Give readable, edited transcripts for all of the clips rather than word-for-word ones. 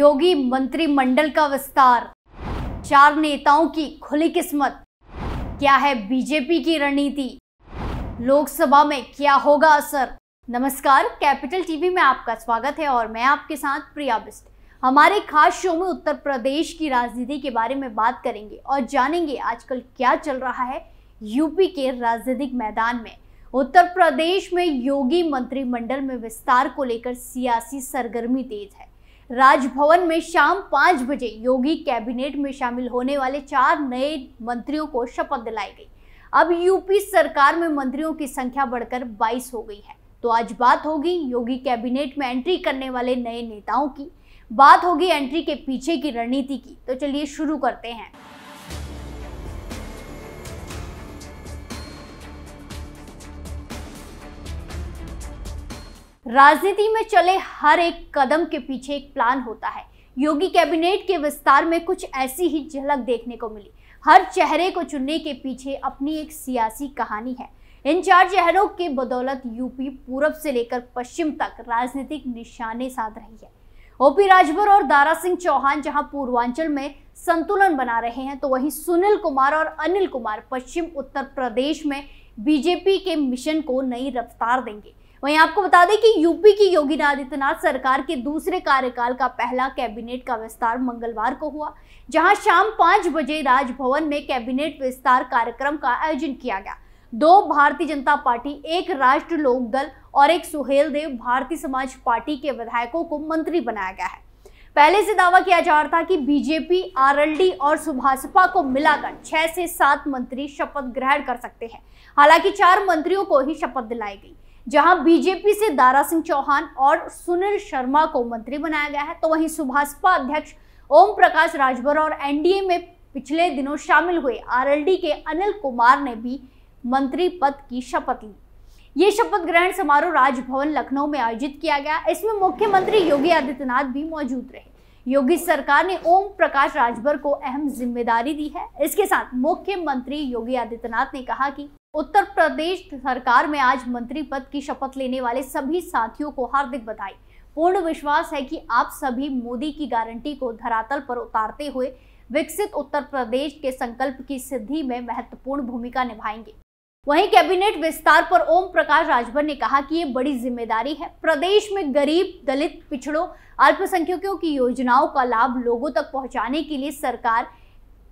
योगी मंत्रिमंडल का विस्तार, 4 नेताओं की खुली किस्मत, क्या है बीजेपी की रणनीति, लोकसभा में क्या होगा असर। नमस्कार, कैपिटल टीवी में आपका स्वागत है और मैं आपके साथ प्रिया बिस्ट। हमारे खास शो में उत्तर प्रदेश की राजनीति के बारे में बात करेंगे और जानेंगे आजकल क्या चल रहा है यूपी के राजनीतिक मैदान में। उत्तर प्रदेश में योगी मंत्रिमंडल में विस्तार को लेकर सियासी सरगर्मी तेज है। राजभवन में शाम 5 बजे योगी कैबिनेट में शामिल होने वाले 4 नए मंत्रियों को शपथ दिलाई गई। अब यूपी सरकार में मंत्रियों की संख्या बढ़कर 22 हो गई है। तो आज बात होगी योगी कैबिनेट में एंट्री करने वाले नए नेताओं की, बात होगी एंट्री के पीछे की रणनीति की। तो चलिए शुरू करते हैं। राजनीति में चले हर एक कदम के पीछे एक प्लान होता है। योगी कैबिनेट के विस्तार में कुछ ऐसी ही झलक देखने को मिली। हर चेहरे को चुनने के पीछे अपनी एक सियासी कहानी है। इन 4 चेहरों के बदौलत यूपी पूरब से लेकर पश्चिम तक राजनीतिक निशाने साध रही है। ओपी राजभर और दारा सिंह चौहान जहां पूर्वांचल में संतुलन बना रहे हैं, तो वहीं सुनील कुमार और अनिल कुमार पश्चिम उत्तर प्रदेश में बीजेपी के मिशन को नई रफ्तार देंगे। वहीं आपको बता दें कि यूपी की योगी आदित्यनाथ सरकार के दूसरे कार्यकाल का पहला कैबिनेट का विस्तार मंगलवार को हुआ, जहां शाम 5 बजे राजभवन में कैबिनेट विस्तार कार्यक्रम का आयोजन किया गया। 2 भारतीय जनता पार्टी, एक राष्ट्र लोक दल और एक सुहेलदेव भारतीय समाज पार्टी के विधायकों को मंत्री बनाया गया है। पहले से दावा किया जा रहा था कि बीजेपी, आरएलडी और सुभासपा को मिलाकर 6 से 7 मंत्री शपथ ग्रहण कर सकते हैं। हालांकि 4 मंत्रियों को ही शपथ दिलाई गई, जहां बीजेपी से दारा सिंह चौहान और सुनील शर्मा को मंत्री बनाया गया है, तो वहीं सुभासपा अध्यक्ष ओम प्रकाश राजभर और एनडीए में पिछले दिनों शामिल हुए आरएलडी के अनिल कुमार ने भी मंत्री पद की शपथ ली। ये शपथ ग्रहण समारोह राजभवन लखनऊ में आयोजित किया गया। इसमें मुख्यमंत्री योगी आदित्यनाथ भी मौजूद रहे। योगी सरकार ने ओम प्रकाश राजभर को अहम जिम्मेदारी दी है। इसके साथ मुख्यमंत्री योगी आदित्यनाथ ने कहा कि उत्तर प्रदेश सरकार में आज मंत्री पद की शपथ लेने वाले सभी साथियों को हार्दिक बधाई। पूर्ण विश्वास है कि आप सभी मोदी की गारंटी को धरातल पर उतारते हुए विकसित उत्तर प्रदेश के संकल्प की सिद्धि में महत्वपूर्ण भूमिका निभाएंगे। वहीं कैबिनेट विस्तार पर ओम प्रकाश राजभर ने कहा कि ये बड़ी जिम्मेदारी है। प्रदेश में गरीब, दलित, पिछड़ों, अल्पसंख्यकों की योजनाओं का लाभ लोगों तक पहुंचाने के लिए सरकार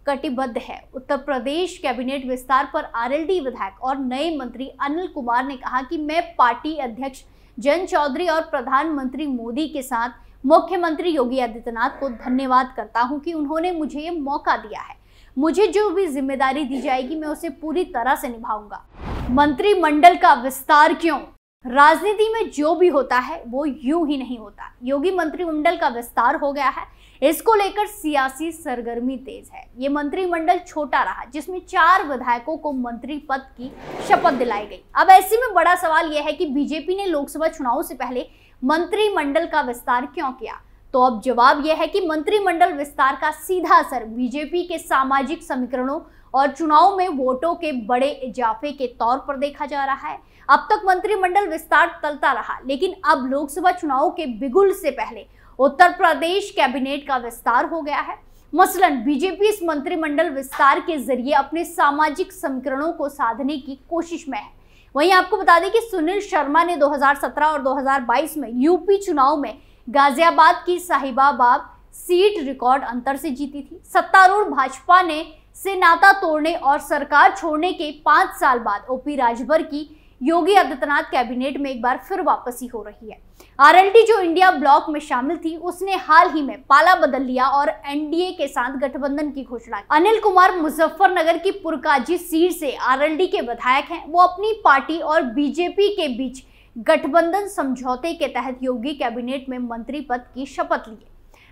कटिबद्ध है। उत्तर प्रदेश कैबिनेट विस्तार पर आरएलडी विधायक और नए मंत्री अनिल कुमार ने कहा कि मैं पार्टी अध्यक्ष जयंत चौधरी और प्रधानमंत्री मोदी के साथ मुख्यमंत्री योगी आदित्यनाथ को धन्यवाद करता हूं कि उन्होंने मुझे ये मौका दिया है। मुझे जो भी जिम्मेदारी दी जाएगी मैं उसे पूरी तरह से निभाऊंगा। मंत्रिमंडल का विस्तार क्यों? राजनीति में जो भी होता है वो यूं ही नहीं होता। योगी मंत्रिमंडल का विस्तार हो गया है, इसको लेकर सियासी सरगर्मी तेज है। ये मंत्रिमंडल छोटा रहा, जिसमें 4 विधायकों को मंत्री पद की शपथ दिलाई गई। अब ऐसे में बड़ा सवाल यह है कि बीजेपी ने लोकसभा चुनाव से पहले मंत्रिमंडल का विस्तार क्यों किया? तो अब जवाब यह है कि मंत्रिमंडल विस्तार का सीधा असर बीजेपी के सामाजिक समीकरणों और चुनाव में वोटों के बड़े इजाफे के तौर पर देखा जा रहा है। अब तक मंत्रिमंडल विस्तार चलता रहा, लेकिन अब लोकसभा चुनाव के बिगुल से पहले उत्तर प्रदेश कैबिनेट का विस्तार हो गया है। मसलन बीजेपी इस मंत्रिमंडल विस्तार के जरिए अपने सामाजिक समीकरणों को साधने की कोशिश में है। वहीं आपको बता दें कि सुनील शर्मा ने 2017 और 2022 में यूपी चुनाव में गाजियाबाद की साहिबाबाद सीट रिकॉर्ड अंतर से जीती थी। सत्तारूढ़ भाजपा ने से नाता तोड़ने और सरकार छोड़ने के 5 साल बाद ओपी राजभर की योगी आदित्यनाथ कैबिनेट में एक बार फिर वापसी हो रही है। आरएलडी जो इंडिया ब्लॉक में शामिल थी, उसने हाल ही में पाला बदल लिया और एनडीए के साथ गठबंधन की घोषणा की। अनिल कुमार मुजफ्फरनगर की पुरकाजी सीट से आरएलडी के विधायक हैं। वो अपनी पार्टी और बीजेपी के बीच गठबंधन समझौते के तहत योगी कैबिनेट में मंत्री पद की शपथ लिए।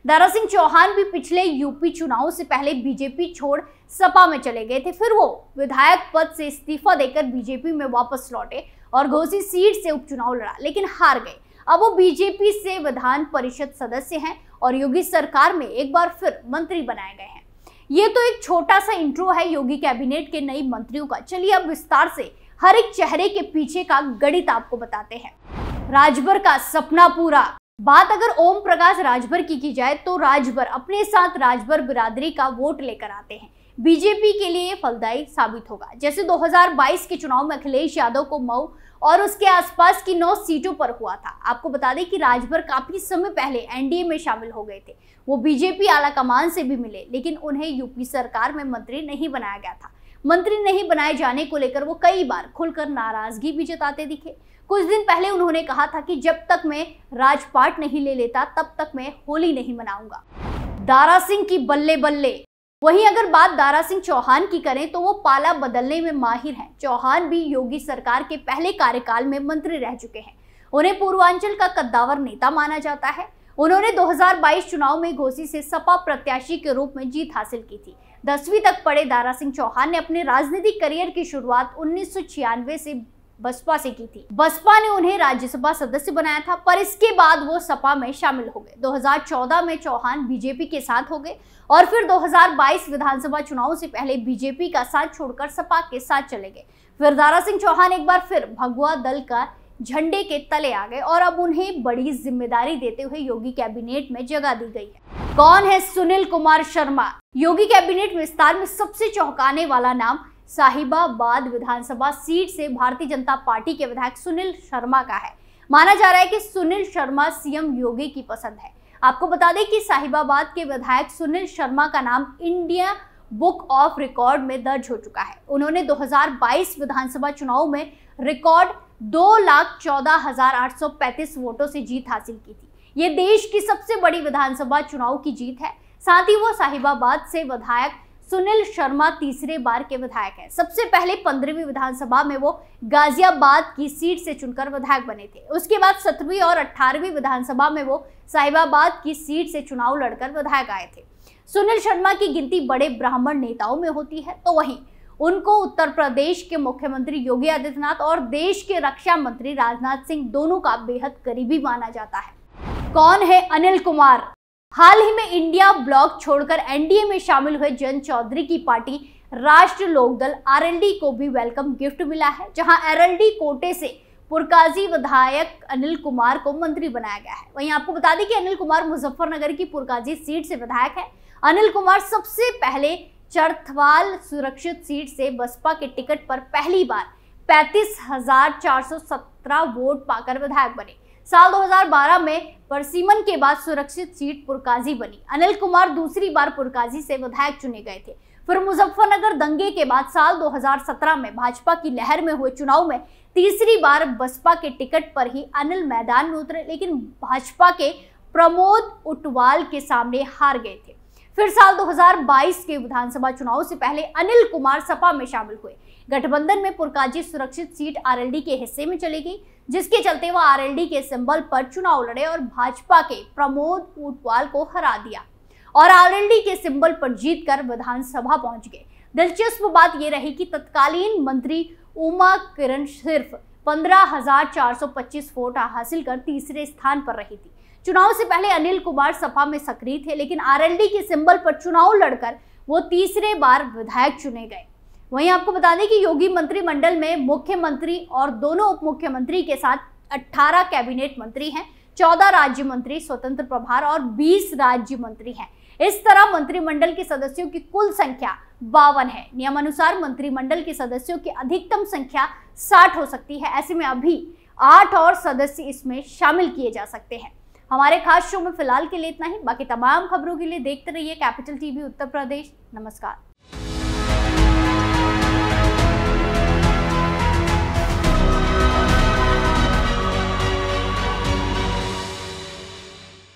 दारा सिंह चौहान भी पिछले यूपी चुनाव से पहले बीजेपी छोड़ सपा में चले गए थे। फिर वो विधायक पद से इस्तीफा देकर बीजेपी में वापस लौटे और घोसी सीट से उपचुनाव लड़ा, लेकिन हार गए। अब वो बीजेपी से विधान परिषद सदस्य हैं और योगी सरकार में एक बार फिर मंत्री बनाए गए हैं। ये तो एक छोटा सा इंट्रो है योगी कैबिनेट के नई मंत्रियों का। चलिए अब विस्तार से हर एक चेहरे के पीछे का गणित आपको बताते हैं। राजभर का सपना पूरा, बात अगर ओम प्रकाश राजभर की जाए तो राजभर अपने साथ राजभर बिरादरी का वोट लेकर आते हैं। बीजेपी के लिए फलदायी साबित होगा। जैसे 2022 के चुनाव में अखिलेश यादव को मऊ और उसके आसपास की 9 सीटों पर हुआ था। आपको बता दें कि राजभर काफी समय पहले एनडीए में शामिल हो गए थे। वो बीजेपी आला कमान से भी मिले, लेकिन उन्हें यूपी सरकार में मंत्री नहीं बनाया गया था। मंत्री नहीं बनाए जाने को लेकर वो कई बार खुलकर नाराजगी भी जताते दिखे। कुछ दिन पहले उन्होंने कहा था कि जब तक मैं राजपाट नहीं ले लेता तब तक मैं होली नहीं मनाऊंगा। दारा सिंह की बल्ले बल्ले। वहीं अगर बात दारा सिंह चौहान की करें तो वो पाला बदलने में माहिर हैं। चौहान भी योगी सरकार के पहले कार्यकाल में मंत्री रह चुके हैं। उन्हें पूर्वांचल का कद्दावर नेता माना जाता है। उन्होंने 2022 चुनाव में घोसी से सपा प्रत्याशी के रूप में जीत हासिल की थी। 10वीं तक पढ़े दारा सिंह चौहान ने अपने राजनीतिक करियर की शुरुआत 1996 से बसपा से की थी। बसपा ने उन्हें राज्यसभा सदस्य बनाया था, पर इसके बाद वो सपा में शामिल हो गए। 2014 में चौहान बीजेपी के साथ हो गए और फिर 2022 विधानसभा चुनाव से पहले बीजेपी का साथ छोड़कर सपा के साथ चले गए। फिर दारा सिंह चौहान एक बार फिर भगवा दल का झंडे के तले आ गए और अब उन्हें बड़ी जिम्मेदारी देते हुए योगी कैबिनेट में जगह दी गई है। कौन है सुनील कुमार शर्मा? योगी कैबिनेट विस्तार में सबसे चौंकाने वाला नाम साहिबाबाद विधानसभा सीट से भारतीय जनता पार्टी के विधायक सुनील शर्मा का है। माना जा रहा है कि सुनील शर्मा सीएम योगी की पसंद है। आपको बता दें कि साहिबाबाद के विधायक सुनील शर्मा का नाम इंडिया बुक ऑफ रिकॉर्ड में दर्ज हो चुका है। उन्होंने 2022 विधानसभा चुनाव में रिकॉर्ड 2,14,835 वोटों से जीत हासिल की थी। ये देश की सबसे बड़ी विधानसभा चुनाव की जीत है। साथ ही वो साहिबाबाद से विधायक सुनील शर्मा तीसरे बार के विधायक हैं। सबसे पहले 15वीं विधानसभा में वो गाजियाबाद की सीट से चुनकर विधायक बने थे। उसके बाद 17वीं और 18वीं विधानसभा में वो साहिबाबाद की सीट से चुनाव लड़कर विधायक आए थे। सुनील शर्मा की गिनती बड़े ब्राह्मण नेताओं में होती है, तो वहीं उनको उत्तर प्रदेश के मुख्यमंत्री योगी आदित्यनाथ और देश के रक्षा मंत्री राजनाथ सिंह दोनों का बेहद करीबी माना जाता है। कौन है अनिल कुमार? हाल ही में इंडिया ब्लॉक छोड़कर एनडीए में शामिल हुए जयंत चौधरी की पार्टी राष्ट्र लोकदल आरएलडी को भी वेलकम गिफ्ट मिला है, जहां आरएलडी कोटे से पुरकाजी विधायक अनिल कुमार को मंत्री बनाया गया है। वहीं आपको बता दें कि अनिल कुमार मुजफ्फरनगर की पुरकाजी सीट से विधायक है। अनिल कुमार सबसे पहले चरथवाल सुरक्षित सीट से बसपा के टिकट पर पहली बार 35,417 वोट पाकर विधायक बने। साल 2012 में परसीमन के बाद सुरक्षित सीट पुरकाजी बनी। अनिल कुमार दूसरी बार पुरकाजी से विधायक चुने गए थे। फिर मुजफ्फरनगर दंगे के बाद साल 2017 में भाजपा की लहर में हुए चुनाव में तीसरी बार बसपा के टिकट पर ही अनिल मैदान में उतरे, लेकिन भाजपा के प्रमोद उटवाल के सामने हार गए थे। फिर साल 2022 के विधानसभा चुनाव से पहले अनिल कुमार सपा में शामिल हुए। गठबंधन में पुरकाजी सुरक्षित सीट आरएलडी के हिस्से में चली गई, जिसके चलते वह आरएलडी के सिंबल पर चुनाव लड़े और भाजपा के प्रमोद उटवाल को हरा दिया और आरएलडी के सिंबल पर जीतकर विधानसभा पहुंच गए। दिलचस्प बात यह रही कि तत्कालीन मंत्री उमा किरण सिर्फ 15,425 वोट हासिल कर तीसरे स्थान पर रही थी। चुनाव से पहले अनिल कुमार सपा में सक्रिय थे, लेकिन आरएलडी के सिंबल पर चुनाव लड़कर वो तीसरे बार विधायक चुने गए। वहीं आपको बता दें कि योगी मंत्रिमंडल में मुख्यमंत्री और दोनों उप मुख्यमंत्री के साथ 18 कैबिनेट मंत्री हैं, 14 राज्य मंत्री स्वतंत्र प्रभार और 20 राज्य मंत्री हैं। इस तरह मंत्रिमंडल के सदस्यों की कुल संख्या 52 है। नियमानुसार मंत्रिमंडल के सदस्यों की अधिकतम संख्या 60 हो सकती है। ऐसे में अभी 8 और सदस्य इसमें शामिल किए जा सकते हैं। हमारे खास शो में फिलहाल के लिए इतना ही। बाकी तमाम खबरों के लिए देखते रहिए कैपिटल टीवी उत्तर प्रदेश। नमस्कार।